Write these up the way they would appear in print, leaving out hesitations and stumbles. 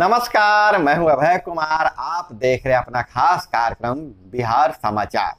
नमस्कार, मैं हूं अभय कुमार। आप देख रहे हैं अपना खास कार्यक्रम बिहार समाचार।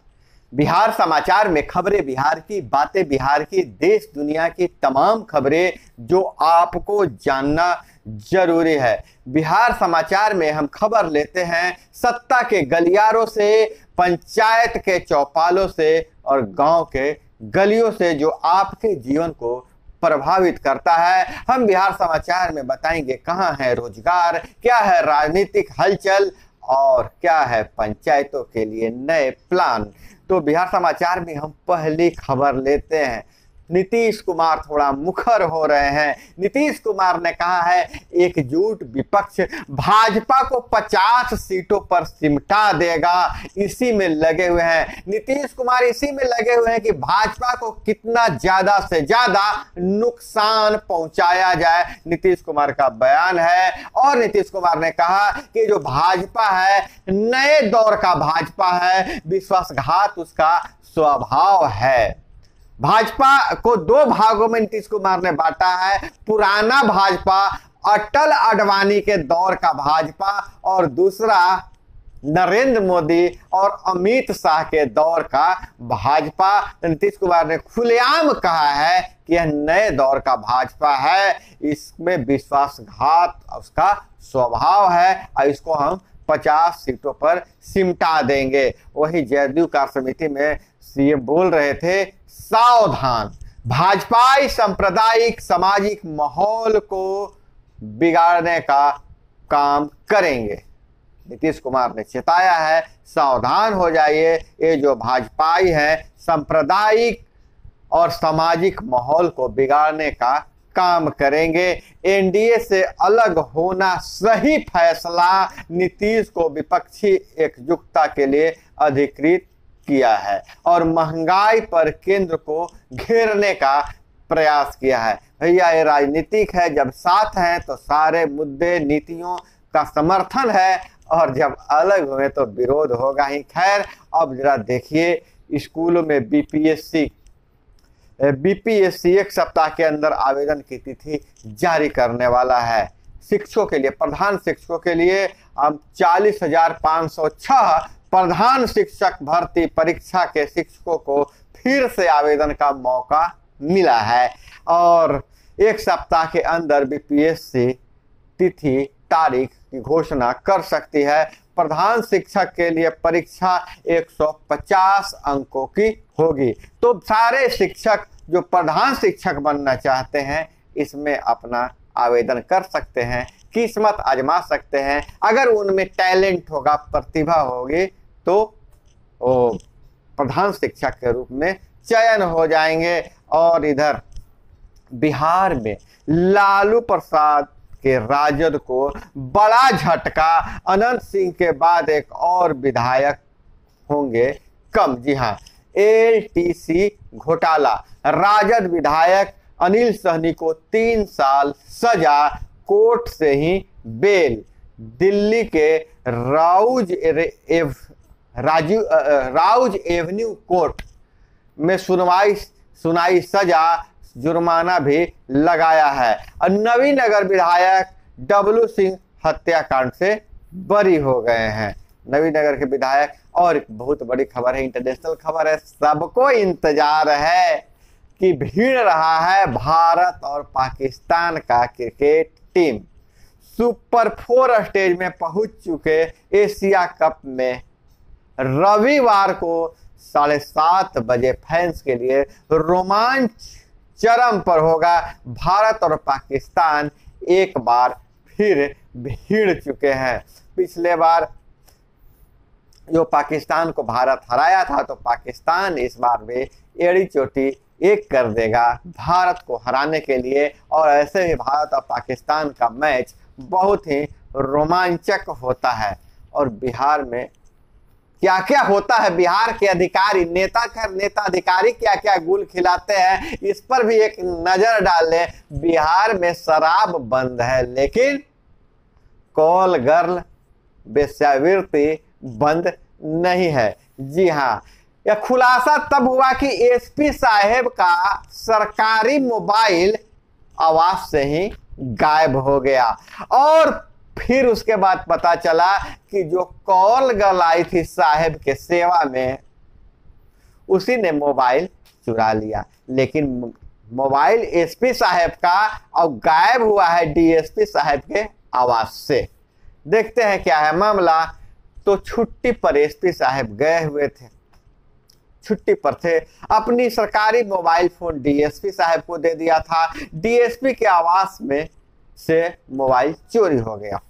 बिहार समाचार में खबरें बिहार की, बातें बिहार की, देश दुनिया की तमाम खबरें जो आपको जानना जरूरी है। बिहार समाचार में हम खबर लेते हैं सत्ता के गलियारों से, पंचायत के चौपालों से और गांव के गलियों से, जो आपके जीवन को प्रभावित करता है। हम बिहार समाचार में बताएंगे कहां है रोजगार, क्या है राजनीतिक हलचल और क्या है पंचायतों के लिए नए प्लान। तो बिहार समाचार में हम पहली खबर लेते हैं। नीतीश कुमार थोड़ा मुखर हो रहे हैं। नीतीश कुमार ने कहा है एकजुट विपक्ष भाजपा को 50 सीटों पर सिमटा देगा, इसी में लगे हुए हैं। नीतीश कुमार इसी में लगे हुए हैं कि भाजपा को कितना ज्यादा से ज्यादा नुकसान पहुंचाया जाए। नीतीश कुमार का बयान है और नीतीश कुमार ने कहा कि जो भाजपा है नए दौर का भाजपा है, विश्वासघात उसका स्वभाव है। भाजपा को दो भागों में नीतीश कुमार ने बांटा है। पुराना भाजपा अटल आडवाणी के दौर का भाजपा और दूसरा नरेंद्र मोदी और अमित शाह के दौर का भाजपा। नीतीश कुमार ने खुलेआम कहा है कि यह नए दौर का भाजपा है, इसमें विश्वासघात उसका स्वभाव है और इसको हम 50 सीटों पर सिमटा देंगे। वही जदयू कार्य समिति में सीएम बोल रहे थे सावधान, भाजपाई सांप्रदायिक सामाजिक माहौल को बिगाड़ने का काम करेंगे। नीतीश कुमार ने चेताया है सावधान हो जाइए, ये जो भाजपाई है सांप्रदायिक और सामाजिक माहौल को बिगाड़ने का काम करेंगे। एनडीए से अलग होना सही फैसला, नीतीश को विपक्षी एकजुटता के लिए अधिकृत किया है और महंगाई पर केंद्र को घेरने का प्रयास किया है। भैया ये राजनीतिक है, जब साथ हैं तो सारे मुद्दे नीतियों का समर्थन है और जब अलग हुए तो विरोध होगा ही। खैर, अब जरा देखिए स्कूलों में बीपीएससी एक सप्ताह के अंदर आवेदन की तिथि जारी करने वाला है। शिक्षकों के लिए, प्रधान शिक्षकों के लिए हम 40,506 प्रधान शिक्षक भर्ती परीक्षा के शिक्षकों को फिर से आवेदन का मौका मिला है और एक सप्ताह के अंदर बीपीएससी तिथि तारीख की घोषणा कर सकती है। प्रधान शिक्षक के लिए परीक्षा 150 अंकों की होगी। तो सारे शिक्षक जो प्रधान शिक्षक बनना चाहते हैं इसमें अपना आवेदन कर सकते हैं, किस्मत आजमा सकते हैं। अगर उनमें टैलेंट होगा, प्रतिभा होगी तो वो प्रधान शिक्षक के रूप में चयन हो जाएंगे। और इधर बिहार में लालू प्रसाद के राजद को बड़ा झटका, अनंत सिंह के बाद एक और विधायक होंगे कम। जी हाँ, एलटीसी घोटाला, राजद विधायक अनिल सहनी को 3 साल सजा, कोर्ट से ही बेल। दिल्ली के राउज एवेन्यू कोर्ट में सुनाई सजा, जुर्माना भी लगाया है। और नवीनगर विधायक डब्लू सिंह हत्याकांड से बरी हो गए हैं। नवीनगर के विधायक। और एक बहुत बड़ी खबर है, इंटरनेशनल खबर है, सबको इंतजार है कि भीड़ रहा है भारत और पाकिस्तान का क्रिकेट टीम। सुपर 4 स्टेज में पहुंच चुके एशिया कप में रविवार को 7:30 बजे फैंस के लिए रोमांच चरम पर होगा। भारत और पाकिस्तान एक बार फिर भिड़ चुके हैं। पिछले बार जो पाकिस्तान को भारत हराया था, तो पाकिस्तान इस बार भी एड़ी चोटी एक कर देगा भारत को हराने के लिए। और ऐसे ही भारत और पाकिस्तान का मैच बहुत ही रोमांचक होता है। और बिहार में क्या क्या होता है, बिहार के अधिकारी, नेता अधिकारी क्या क्या गुल खिलाते हैं, इस पर भी एक नजर डालें। बिहार में शराब बंद है लेकिन कॉल गर्ल वेश्यावृत्ति बंद नहीं है। जी हाँ, यह खुलासा तब हुआ कि एसपी साहेब का सरकारी मोबाइल आवाज से ही गायब हो गया और फिर उसके बाद पता चला कि जो कॉल गर्ल आई थी साहब के सेवा में, उसी ने मोबाइल चुरा लिया। लेकिन मोबाइल एसपी साहब का और गायब हुआ है डीएसपी साहब के आवास से। देखते हैं क्या है मामला। तो छुट्टी पर एसपी साहब गए हुए थे, छुट्टी पर थे, अपनी सरकारी मोबाइल फोन डीएसपी साहब को दे दिया था। डीएसपी के आवास में से मोबाइल चोरी हो गया।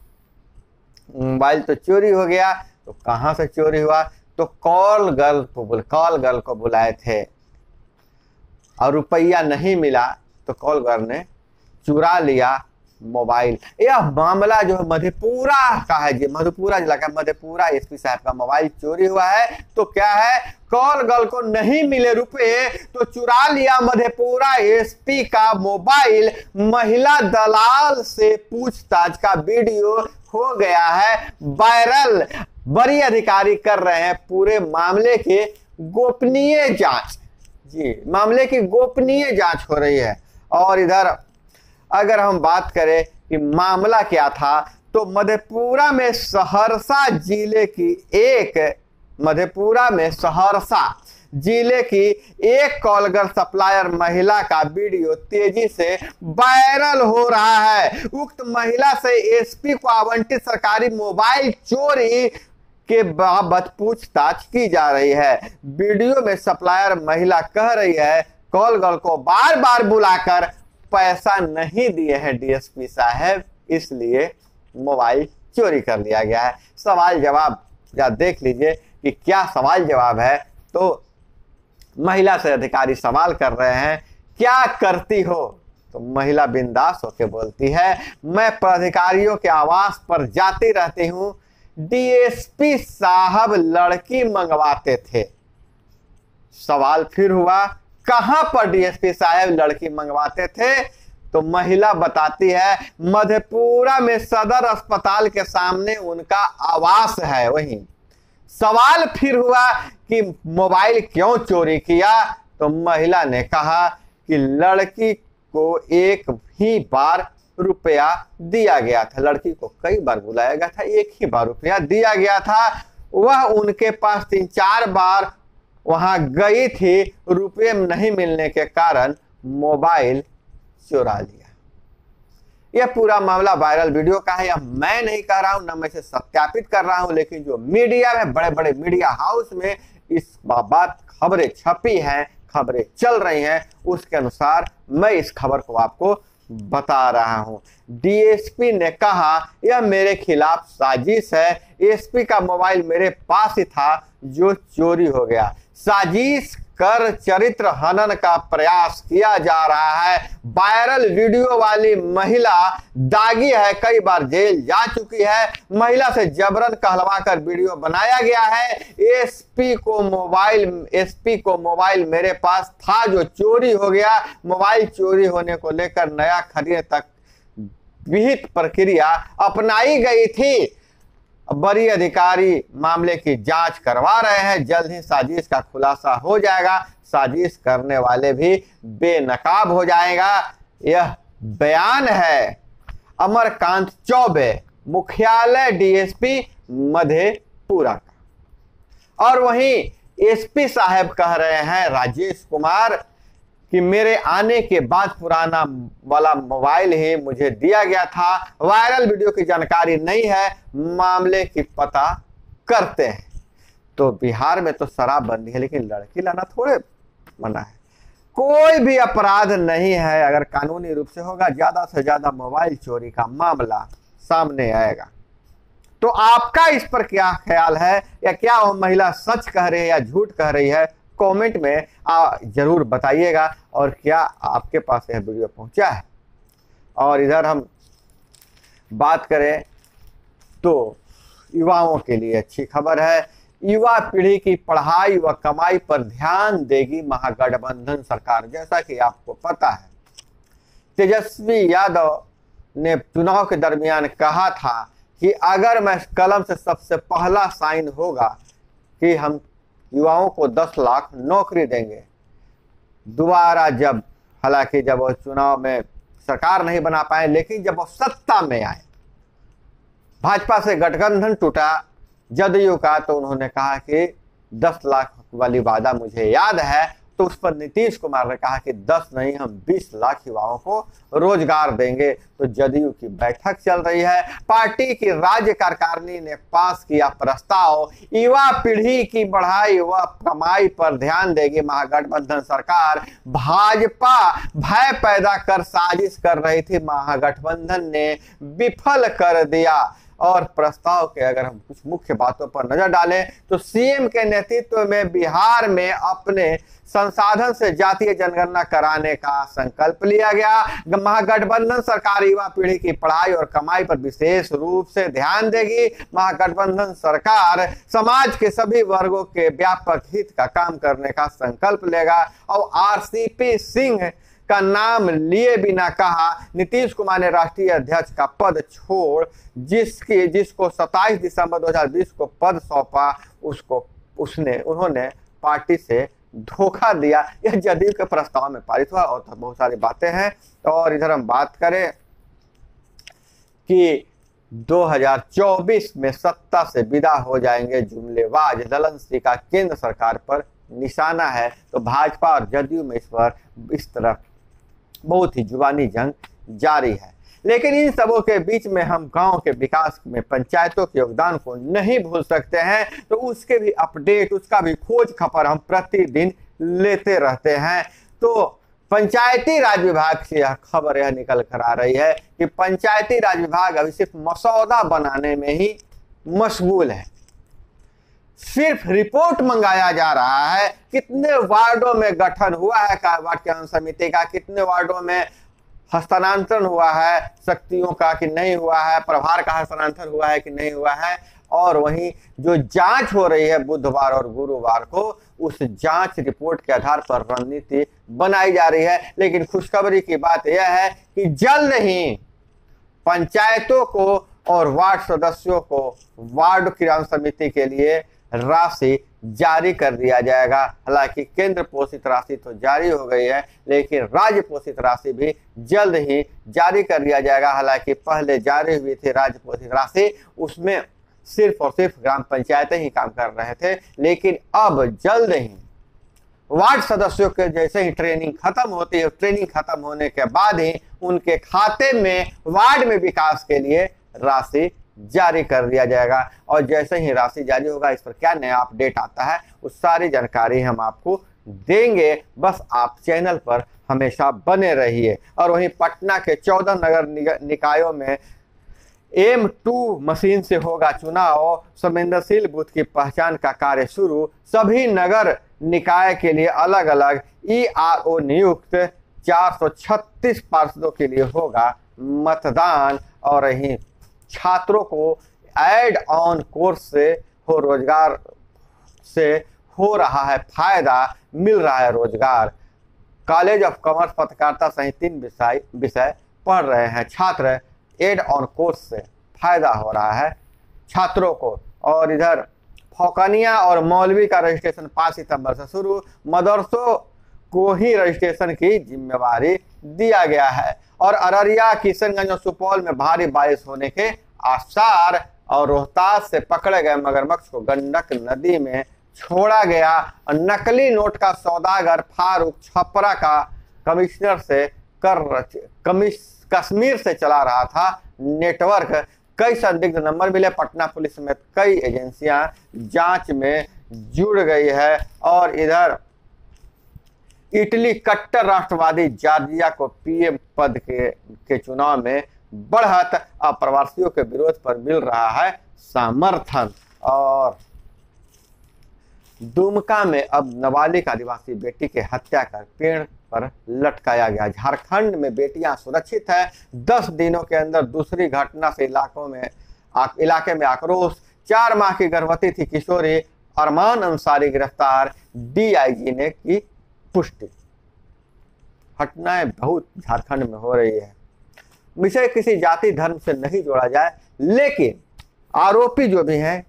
मोबाइल तो चोरी हो गया, तो कहां से चोरी हुआ? तो कॉल गर्ल को बुलाए थे और रुपया नहीं मिला तो कॉल गर्ल ने चुरा लिया मोबाइल। यह मामला जो है मधेपुरा का है जी, मधेपुरा जिला का मधेपुरा एसपी साहब का मोबाइल चोरी हुआ है। तो क्या है, कॉल गर्ल को नहीं मिले रुपए तो चुरा लिया मधेपुरा एसपी का मोबाइल। महिला दलाल से पूछताछ का वीडियो हो गया है वायरल। बड़ी अधिकारी कर रहे हैं पूरे मामले के गोपनीय जांच जी, मामले की गोपनीय जांच हो रही है। और इधर अगर हम बात करें कि मामला क्या था, तो मधेपुरा में सहरसा जिले की एक कॉलगर सप्लायर महिला का वीडियो तेजी से वायरल हो रहा है। उक्त महिला से एसपी को आवंटित सरकारी मोबाइल चोरी के बाबत पूछताछ की जा रही है। वीडियो में सप्लायर महिला कह रही है कॉल गर्ल को बार बार बुलाकर पैसा नहीं दिए हैं डीएसपी साहब, इसलिए मोबाइल चोरी कर लिया गया है। सवाल जवाब या देख लीजिए कि क्या सवाल जवाब है। तो महिला से अधिकारी सवाल कर रहे हैं, क्या करती हो? तो महिला बिंदास होकर बोलती है, मैं पदाधिकारियों के आवास पर जाती रहती हूं, डीएसपी साहब लड़की मंगवाते थे। सवाल फिर हुआ, कहां पर डीएसपी साहब लड़की मंगवाते थे? तो महिला बताती है, मधेपुरा में सदर अस्पताल के सामने उनका आवास है वहीं। सवाल फिर हुआ कि मोबाइल क्यों चोरी किया? तो महिला ने कहा कि लड़की को एक ही बार रुपया दिया गया था, लड़की को कई बार बुलाया गया था, एक ही बार रुपया दिया गया था। वह उनके पास 3-4 बार वहां गई थी, रुपये नहीं मिलने के कारण मोबाइल चुरा लिया। यह पूरा मामला वायरल वीडियो का है, यह मैं नहीं कह रहा हूं, न मैं इसे सत्यापित कर रहा हूं, लेकिन जो मीडिया में बड़े बड़े मीडिया हाउस में इस बात खबरें छपी हैं, खबरें चल रही हैं, उसके अनुसार मैं इस खबर को आपको बता रहा हूं। डीएसपी ने कहा यह मेरे खिलाफ साजिश है, एसपी का मोबाइल मेरे पास ही था जो चोरी हो गया। साजिश कर चरित्र हनन का प्रयास किया जा रहा है। वायरल वीडियो वाली महिला दागी है, कई बार जेल जा चुकी है। महिला से जबरन कहलवाकर वीडियो बनाया गया है। एसपी को मोबाइल मेरे पास था जो चोरी हो गया। मोबाइल चोरी होने को लेकर नया खरीदने तक विहित प्रक्रिया अपनाई गई थी। बड़ी अधिकारी मामले की जांच करवा रहे हैं, जल्द ही साजिश का खुलासा हो जाएगा, साजिश करने वाले भी बेनकाब हो जाएगा। यह बयान है अमरकांत चौबे, मुख्यालय डीएसपी मधेपुरा का। और वहीं एसपी साहब कह रहे हैं राजेश कुमार कि मेरे आने के बाद पुराना वाला मोबाइल ही मुझे दिया गया था। वायरल वीडियो की जानकारी नहीं है, मामले की पता करते हैं। तो बिहार में तो शराबबंदी है, लेकिन लड़की लाना थोड़े मना है। कोई भी अपराध नहीं है, अगर कानूनी रूप से होगा, ज्यादा से ज्यादा मोबाइल चोरी का मामला सामने आएगा। तो आपका इस पर क्या ख्याल है, या क्या वो महिला सच कह रही है या झूठ कह रही है? कमेंट में जरूर बताइएगा। और क्या आपके पास यह वीडियो पहुंचा है? और इधर हम बात करें तो युवाओं के लिए अच्छी खबर है। युवा पीढ़ी की पढ़ाई व कमाई पर ध्यान देगी महागठबंधन सरकार। जैसा कि आपको पता है, तेजस्वी यादव ने चुनाव के दरमियान कहा था कि अगर मैं कलम से सबसे पहला साइन होगा कि हम युवाओं को 10 लाख नौकरी देंगे। दोबारा हालांकि जब वो चुनाव में सरकार नहीं बना पाए, लेकिन जब वो सत्ता में आए भाजपा से गठबंधन टूटा जदयू का, तो उन्होंने कहा कि 10 लाख वाली वादा मुझे याद है, तो उस पर नीतीश कुमार ने कहा कि 10 नहीं, हम 20 लाख युवाओं को रोजगार देंगे। तो जदयू की बैठक चल रही है। पार्टी की राज्य कार्यकारिणी ने पास किया प्रस्ताव, युवा पीढ़ी की पढ़ाई व कमाई पर ध्यान देगी महागठबंधन सरकार। भाजपा भय पैदा कर साजिश कर रही थी, महागठबंधन ने विफल कर दिया। और प्रस्ताव के अगर हम कुछ मुख्य बातों पर नजर डालें तो सीएम के नेतृत्व में बिहार में अपने संसाधन से जातीय जनगणना कराने का संकल्प लिया गया। महागठबंधन सरकार युवा पीढ़ी की पढ़ाई और कमाई पर विशेष रूप से ध्यान देगी। महागठबंधन सरकार समाज के सभी वर्गों के व्यापक हित का काम करने का संकल्प लेगा। और आरसीपी सिंह का नाम लिए बिना कहा, नीतीश कुमार ने राष्ट्रीय अध्यक्ष का पद छोड़ जिसको 27 दिसंबर 2020 को पद सौंपा, उन्होंने पार्टी से धोखा दिया। यह जदयू के प्रस्ताव में पारित हुआ। और तो बहुत सारी बातें हैं। और इधर हम बात करें कि 2024 में सत्ता से विदा हो जाएंगे जुमलेबाज, ललन सिंह का केंद्र सरकार पर निशाना है। तो भाजपा और जदयू में इस तरह बहुत ही जुबानी जंग जारी है। लेकिन इन सबों के बीच में हम गांव के विकास में पंचायतों के योगदान को नहीं भूल सकते हैं। तो उसके भी अपडेट, उसका भी खोज खबर हम प्रतिदिन लेते रहते हैं। तो पंचायती राज विभाग से यह खबर यह निकल कर आ रही है कि पंचायती राज विभाग अभी सिर्फ मसौदा बनाने में ही मशगूल है। सिर्फ रिपोर्ट मंगाया जा रहा है, कितने वार्डों में गठन हुआ है वार्ड कल्याण समिति का, कितने वार्डों में हस्तांतरण हुआ है शक्तियों का कि नहीं हुआ है, प्रभार का हस्तांतरण हुआ है कि नहीं हुआ है। और वहीं जो जांच हो रही है बुधवार और गुरुवार को, उस जांच रिपोर्ट के आधार पर रणनीति बनाई जा रही है। लेकिन खुशखबरी की बात यह है कि जल्द ही पंचायतों को और वार्ड सदस्यों को वार्ड कल्याण समिति के लिए राशि जारी कर दिया जाएगा। हालांकि केंद्र पोषित राशि तो जारी हो गई है, लेकिन राज्य पोषित राशि भी जल्द ही जारी कर दिया जाएगा। हालांकि पहले जारी हुई थी राज्य पोषित राशि, उसमें सिर्फ और सिर्फ ग्राम पंचायतें ही काम कर रहे थे। लेकिन अब जल्द ही वार्ड सदस्यों के जैसे ही ट्रेनिंग खत्म होती है, ट्रेनिंग खत्म होने के बाद ही उनके खाते में वार्ड में विकास के लिए राशि जारी कर दिया जाएगा। और जैसे ही राशि जारी होगा, इस पर क्या नया अपडेट आता है, उस सारी जानकारी हम आपको देंगे। बस आप चैनल पर हमेशा बने रहिए। और वहीं पटना के 14 नगर निकायों में M2 मशीन से होगा चुनाव। संवेदनशील बूथ की पहचान का कार्य शुरू। सभी नगर निकाय के लिए अलग अलग ERO नियुक्त। 436 पार्षदों के लिए होगा मतदान। और वहीं छात्रों को एड ऑन कोर्स से रोजगार से हो रहा है फायदा, मिल रहा है रोजगार। कॉलेज ऑफ कॉमर्स पत्रकारिता सहित 3 विषय पढ़ रहे हैं छात्र, एड ऑन कोर्स से फायदा हो रहा है छात्रों को। और इधर फौकनिया और मौलवी का रजिस्ट्रेशन 5 सितंबर से शुरू। मदरसों को ही रजिस्ट्रेशन की जिम्मेवारी दिया गया है। और अररिया, किशनगंज और सुपौल में भारी बारिश होने के आसार। और रोहतास से पकड़े गए मगरमच्छ को गंडक नदी में छोड़ा गया। और नकली नोट का सौदागर फारूक छपरा का कश्मीर से चला रहा था नेटवर्क। कई संदिग्ध नंबर मिले। पटना पुलिस समेत कई एजेंसियां जांच में जुड़ गई है। और इधर इटली कट्टर राष्ट्रवादी जॉर्जिया को पीएम पद के चुनाव में बढ़त। अप्रवासियों के विरोध पर मिल रहा है समर्थन। और दुमका में अब नाबालिग आदिवासी बेटी की हत्या कर पेड़ पर लटकाया गया। झारखंड में बेटियां सुरक्षित है। 10 दिनों के अंदर दूसरी घटना से इलाके में आक्रोश। 4 माह की गर्भवती थी किशोरी अरमान अंसारी गिरफ्तार। डीआईजी ने की पुष्टि। घटनाएं बहुत झारखंड में हो रही है। विषय किसी जाति धर्म से नहीं जोड़ा जाए, लेकिन आरोपी जो भी हैं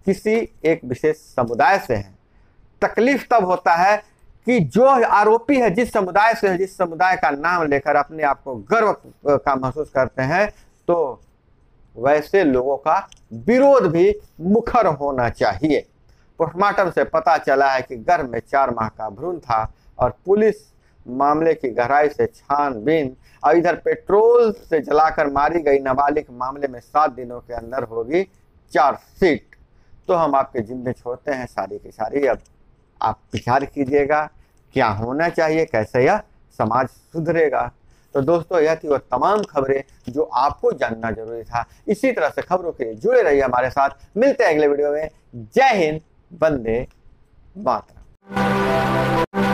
किसी एक विशेष समुदाय से हैं। तकलीफ तब होता है कि जो आरोपी है जिस समुदाय से है, जिस समुदाय का नाम लेकर अपने आप को गर्व का महसूस करते हैं, तो वैसे लोगों का विरोध भी मुखर होना चाहिए। पोस्टमार्टम से पता चला है कि गर्भ में 4 माह का भ्रूण था और पुलिस मामले की गहराई से छानबीन, और इधर पेट्रोल से जलाकर मारी गई नाबालिग मामले में 7 दिनों के अंदर होगी चार्जशीट। तो हम आपके जिम्मे छोड़ते हैं सारी की सारी। अब आप विचार कीजिएगा क्या होना चाहिए, कैसे यह समाज सुधरेगा। तो दोस्तों, यह थी वो तमाम खबरें जो आपको जानना जरूरी था। इसी तरह से खबरों के लिए जुड़े रहिए हमारे साथ। मिलते हैं अगले वीडियो में। जय हिंद, वंदे मातरम।